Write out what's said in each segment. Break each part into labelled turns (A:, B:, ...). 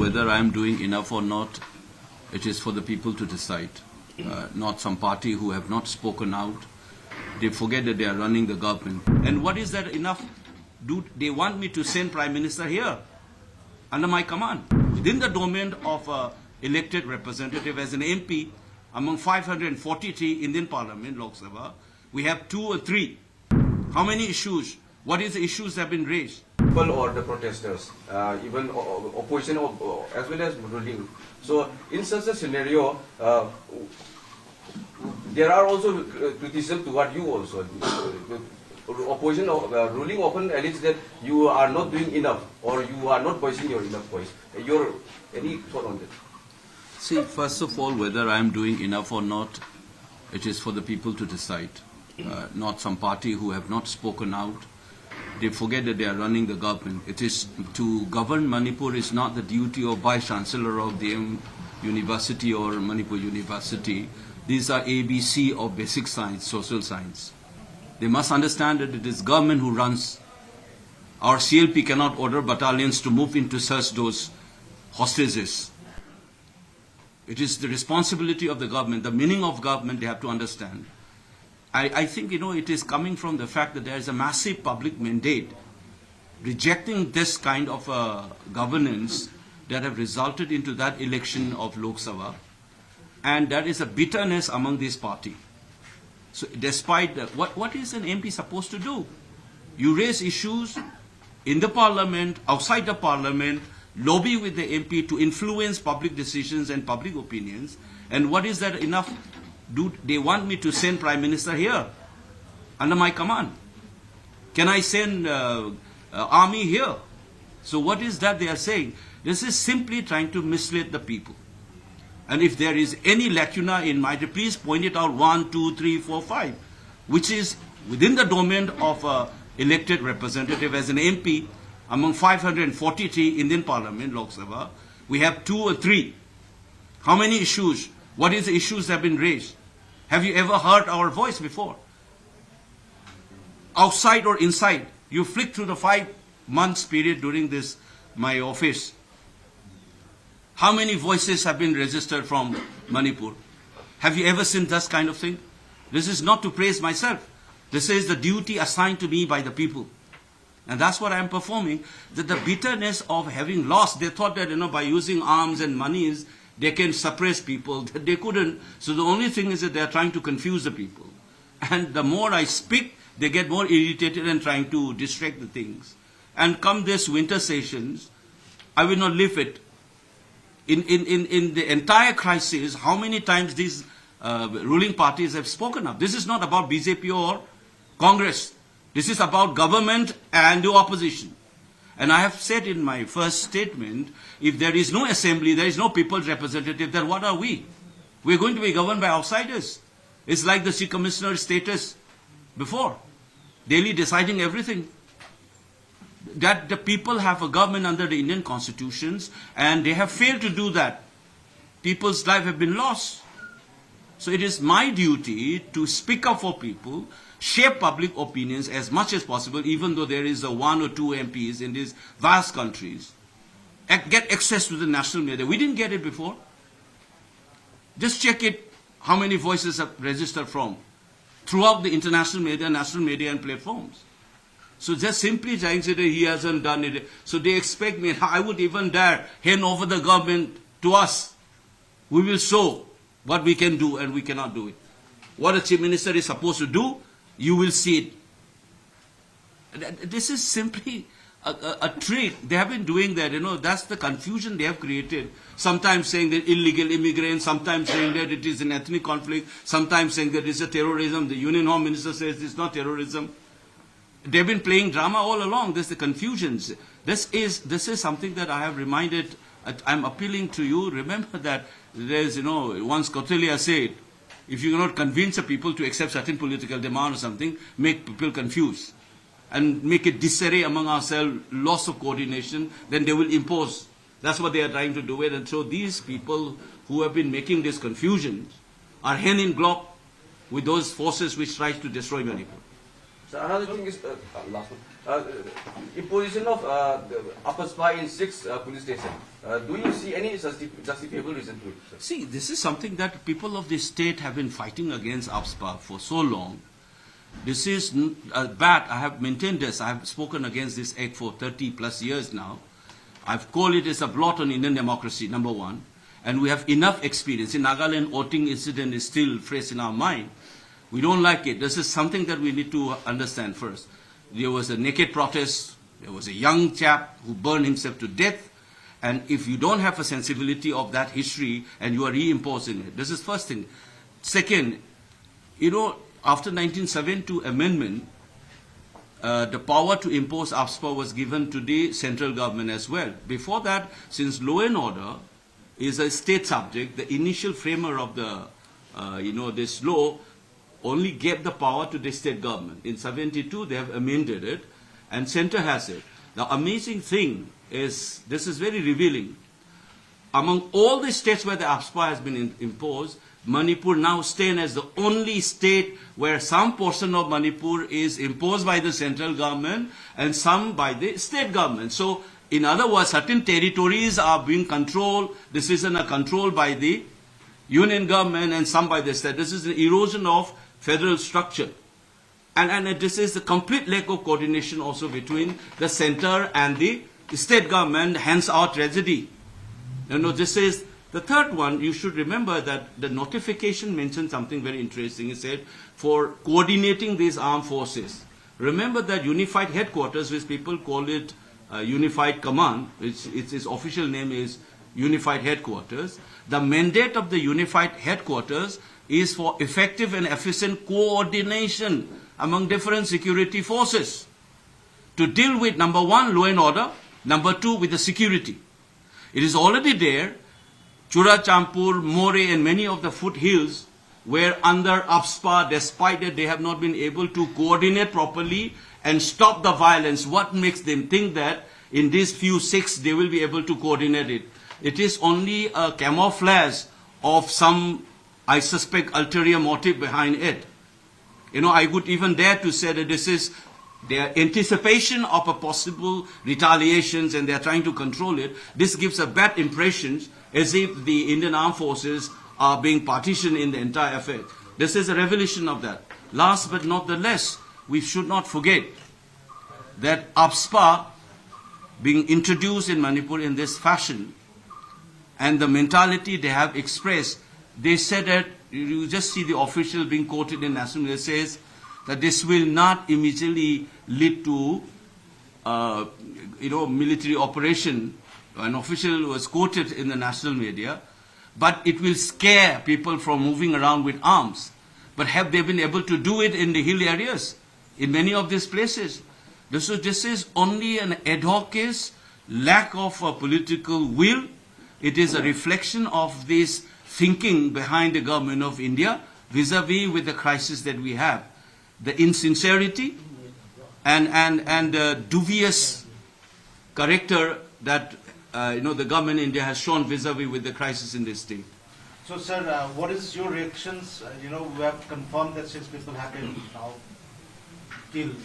A: whether I am doing enough or not, it is for the people to decide, not some party who have not spoken out. They forget that they are running the government. And what is that enough? Do they want me to send Prime Minister here under my command? Within the domain of an elected representative as an MP, among 543 Indian Parliament, Lok Sabha, we have 2 or 3. How many issues? What is the issues that have been raised?
B: People or the protesters, even opposition as well as ruling. So in such a scenario, there are also criticism toward you also. Opposition, ruling often allege that you are not doing enough or you are not voicing your enough voice. Any thought on that?
A: See, first of all, whether I am doing enough or not, it is for the people to decide, not some party who have not spoken out. They forget that they are running the government. It is to govern Manipur is not the duty of Vice Chancellor of DM University or Manipur University. These are ABC of basic science, social science. They must understand that it is government who runs. Our CLP cannot order battalions to move in to search those hostages. It is the responsibility of the government. The meaning of government they have to understand. I think, it is coming from the fact that there is a massive public mandate rejecting this kind of governance that have resulted into that election of Lok Sabha. And there is a bitterness among this party. So despite that, what is an MP supposed to do? You raise issues in the parliament, outside the parliament, lobby with the MP to influence public decisions and public opinions. And what is that enough? Do they want me to send Prime Minister here under my command? Can I send army here? So what is that they are saying? This is simply trying to mislead the people. And if there is any lacuna in my, please point it out 1, 2, 3, 4, 5, which is within the domain of an elected representative as an MP among 543 Indian Parliament, Lok Sabha. We have 2 or 3. How many issues? What is the issues that have been raised? Have you ever heard our voice before? Outside or inside? You flick through the 5 months period during this, my office. How many voices have been registered from Manipur? Have you ever seen this kind of thing? This is not to praise myself. This is the duty assigned to me by the people. And that's what I am performing. That the bitterness of having lost, they thought that, by using arms and monies, they can suppress people. They couldn't. So the only thing is that they are trying to confuse the people. And the more I speak, they get more irritated and trying to distract the things. And come this winter sessions, I will not leave it. In the entire crisis, how many times these ruling parties have spoken up? This is not about BJP or Congress. This is about government and the opposition. And I have said in my first statement, if there is no assembly, there is no people's representative, then what are we? We're going to be governed by outsiders. It's like the Chief Commissioner status before, daily deciding everything. That the people have a government under the Indian constitutions, and they have failed to do that. People's lives have been lost. So it is my duty to speak up for people, shape public opinions as much as possible, even though there is 1 or 2 MPs in these vast countries, and get access to the national media. We didn't get it before. Just check it, how many voices have registered from throughout the international media, national media and platforms. So just simply trying to say that he hasn't done it. So they expect me, I would even dare hand over the government to us. We will show what we can do and we cannot do it. What a Chief Minister is supposed to do, you will see it. This is simply a trick. They have been doing that, that's the confusion they have created. Sometimes saying that illegal immigrants, sometimes saying that it is an ethnic conflict, sometimes saying that it's a terrorism. The Union Home Minister says it's not terrorism. They've been playing drama all along. There's the confusions. This is something that I have reminded, I'm appealing to you. Remember that there's, once Kautilya said, if you cannot convince the people to accept certain political demand or something, make people confused and make it disarray among ourselves, loss of coordination, then they will impose. That's what they are trying to do it. And so these people who have been making this confusion are hand in glove with those forces which try to destroy Manipur.
B: So another thing is, last one, imposition of upper spy in 6 police stations. Do you see any justifiable reason to it, sir?
A: See, this is something that people of this state have been fighting against APSPA for so long. This is bad. I have maintained this. I have spoken against this act for 30 plus years now. I've called it as a blot on Indian democracy, number one. And we have enough experience. In Nagaland, voting incident is still fresh in our mind. We don't like it. This is something that we need to understand first. There was a naked protest. There was a young chap who burned himself to death. And if you don't have a sensibility of that history and you are reimposing it, this is first thing. Second, after 1972 amendment, the power to impose APSPA was given to the central government as well. Before that, since law and order is a state subject, the initial framer of the, this law only gave the power to the state government. In 72, they have amended it, and center has it. The amazing thing is, this is very revealing. Among all the states where the APSPA has been imposed, Manipur now stands as the only state where some portion of Manipur is imposed by the central government and some by the state government. So, in other words, certain territories are being controlled. This is controlled by the union government and some by the state. This is an erosion of federal structure. And this is the complete lack of coordination also between the center and the state government, hence our tragedy. This is the third one. You should remember that the notification mentioned something very interesting. It said, for coordinating these armed forces. Remember that unified headquarters, which people call it Unified Command, its official name is Unified Headquarters. The mandate of the Unified Headquarters is for effective and efficient coordination among different security forces to deal with, number one, law and order, number two, with the security. It is already there. Churachampur, More, and many of the foothills were under APSPA, despite that they have not been able to coordinate properly and stop the violence. What makes them think that in these few 6 they will be able to coordinate it? It is only a camouflage of some, I suspect, ulterior motive behind it. I would even dare to say that this is their anticipation of a possible retaliations and they are trying to control it. This gives a bad impression as if the Indian armed forces are being partitioned in the entire affair. This is a revelation of that. Last but not the least, we should not forget that APSPA being introduced in Manipur in this fashion and the mentality they have expressed, they said that, you just see the official being quoted in national media says that this will not immediately lead to, military operation. An official was quoted in the national media, but it will scare people from moving around with arms. But have they been able to do it in the hill areas, in many of these places? This is only an ad hoc case, lack of political will. It is a reflection of this thinking behind the government of India vis-a-vis with the crisis that we have. The insincerity and the dubious character that the government in India has shown vis-a-vis with the crisis in this state.
C: So, sir, what is your reactions? We have confirmed that 6 people have been now killed,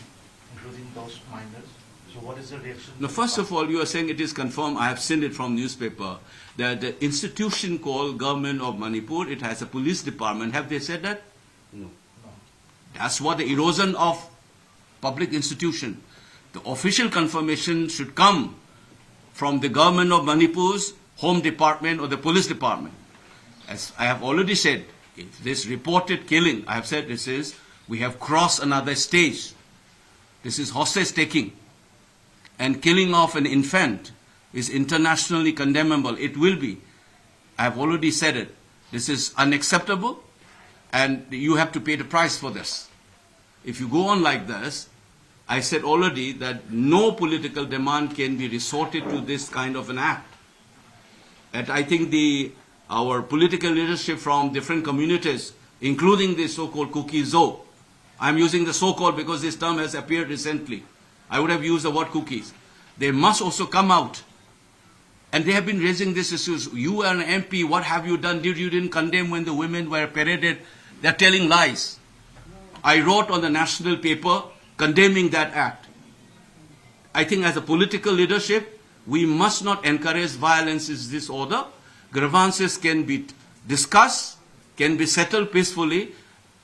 C: including those minors. So, what is the reaction?
A: Now, first of all, you are saying it is confirmed. I have seen it from newspaper that the institution called Government of Manipur, it has a police department. Have they said that?
B: No.
A: That's what the erosion of public institution. The official confirmation should come from the government of Manipur's home department or the police department. As I have already said, if this reported killing, I have said we have crossed another stage. This is hostage taking. And killing of an infant is internationally condemnable. It will be. I have already said it. This is unacceptable and you have to pay the price for this. If you go on like this, I said already that no political demand can be resorted to this kind of an act. And I think our political leadership from different communities, including the so-called Kuki Zo, I'm using the so-called because this term has appeared recently. I would have used the word cookies. They must also come out. And they have been raising these issues. You are an MP, what have you done? You didn't condemn when the women were paraded. They're telling lies. I wrote on the national paper condemning that act. I think as a political leadership, we must not encourage violence in this order. Grievances can be discussed, can be settled peacefully.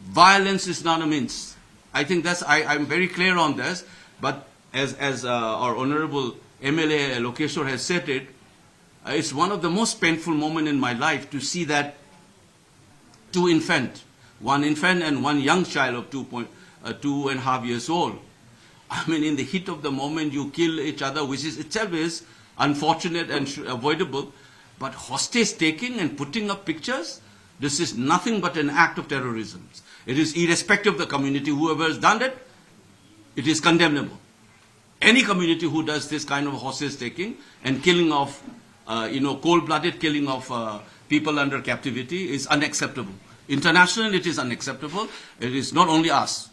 A: Violence is not a means. I think I'm very clear on this, but as our Honorable MLA Lokeshwar has said it, it's one of the most painful moments in my life to see that one infant and one young child of 2.5 years old. I mean, in the heat of the moment, you kill each other, which is itself is unfortunate and avoidable. But hostage taking and putting up pictures, this is nothing but an act of terrorism. It is irrespective of the community. Whoever has done it, it is condemnable. Any community who does this kind of hostage taking and killing of, cold-blooded killing of people under captivity is unacceptable. Internationally, it is unacceptable. It is not only us.